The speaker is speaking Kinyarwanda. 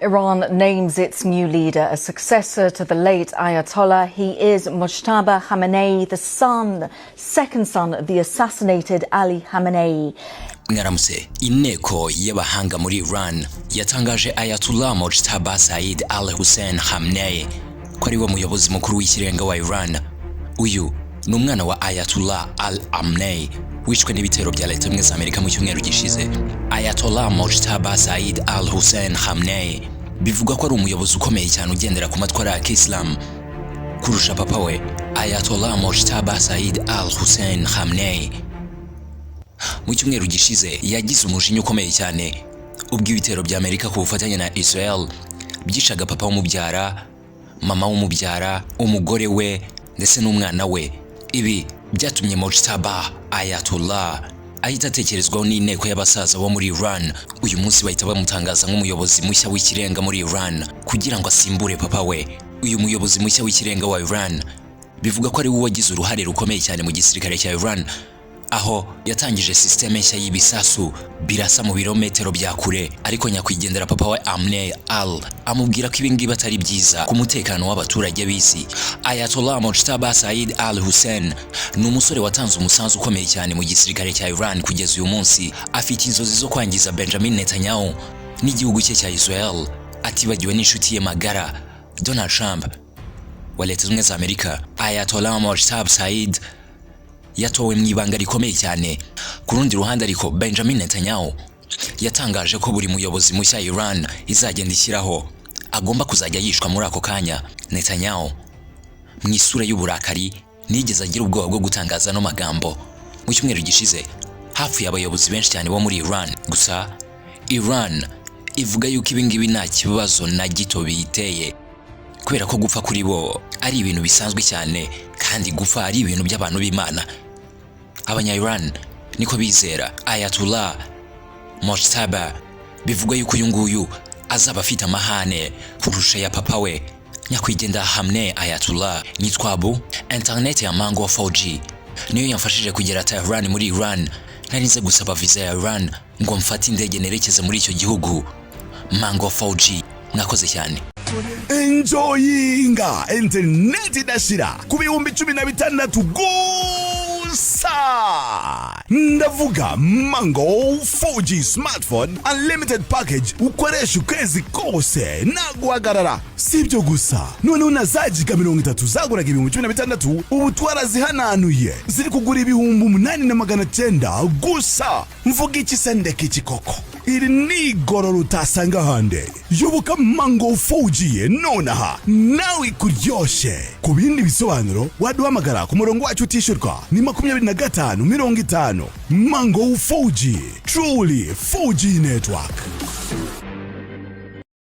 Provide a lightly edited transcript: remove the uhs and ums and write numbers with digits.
Iran names its new leader, a successor to the late Ayatollah. He is Mojtaba Khamenei, the second son of the assassinated Ali Khamenei. Mwaramutse, inteko y'abahanga muri Iran yatangaje Ayatollah Mojtaba Said al-Hussein Khamenei ko ari we muyobozi mukuru w'ikirenga wa Iran. Uyu ni umwana wa Ayatollah al-Khamenei wishwe n'ibitero bya leta y'Ubumwe za Amerika mu cyumweru gishize. Ayatollah Mojtaba Said al-Hussein Khamenei bivuga ko ari umuyobozi ukomeye cyane ugendera ku matwara ya Islam kurusha papa we Ayatollah Mojtaba Said al-Hussein Khamenei. Mu cyumweru gishize yagize umujinya ukomeye cyane ubwo ibitero bya Amerika ku bufatanye na Israel byishaga papa w'umubyara, mama w'umubyara, umugore we ndetse n'umwana we. Ibi byatumye Mojtaba Ayatollah ahita atekerezwaho n'inteko y'abasaza bo muri Iran. Uyu munsi bahita bamutangaza nk'umuyobozi mushya w'ikirenga muri Iran kugira ngo asimbure papa we. Uyu muyobozi mushya w'ikirenga wa Iran bivuga ko ari we wagize uruhare rukomeye cyane mu gisirikare cya Iran, aho yatangije systeme nshya y'ibisasu birasa mu birometero bya kure. Ariko nyakwigendera papa we Khamenei amubwira ko ibingibi atari byiza ku mutekano w'abaturage b'isi. Ayatollah Mojtaba Said al-Hussein ni umusore watanze umusanzu ukomeye cyane mu gisirikare cya Iran kugeza uyu munsi. Afite inzozi zo kwangiza Benjamin Netanyahu n'igihugu cye cya Israel, atibagiwe n'inshuti ye magara Donald Trump wa Leta Zunze za Amerika. Ayatollah Mojtaba Said yatowe mu ibanga rikomeye cyane. Ku rundi ruhande ariko Benjamin Netanyahu yatangaje ko buri muyobozi mushya Iran izagenda ishyiraho agomba kuzajya yishwa muri ako kanya. Netanyahu mu isura y'uburakari nigeze agira ubwoba bwo gutangaza no magambo. Mu cyumweru gishize hafi y'abayobozi benshi cyane bo muri Iran, gusa Iran ivuga yuko ibingibi nta kibazo na gito biyiteye kubera ko gupfa kuri bo ari ibintu bisanzwe cyane kandi gupfa ari ibintu by'abantu b'Imana. Abanya-Iran niko bizera. Ayatollah Mojtaba bivuga yuko uyu nguyu azaba afite amahane kurusha ya papa we nyakwigendera Khamenei. Ayatollah nitwabu internet ya Mango 4G niyo yamfashije kugera Tehran muri Iran. Narinze gusaba visa ya Iran ngo mfate indege nerekeze muri icyo gihugu. Mango 4G nakoze cyane. Enjoyinga internet idashira ku bihumbi 16 gusa. Ndavuga Mango 4G smartphone unlimited package ukoresha ukwezi kose nta guhagarara. Sibyo gusa, noneho na za giga 30 zaguraga ibihumbi 16 ubu twarazihananuye ziri kugura ibihumbi 8,900 gusa. Mvuga iki sendeke iki koko? Iri ni igororo utasanga hande. Yoboka Mango 4G nonaha nawe kuryoshe. Ku bindi bisobanuro waduhamagara ku murongo wacu utishyurwa ni 2550. Mango 4G, truly 4G network.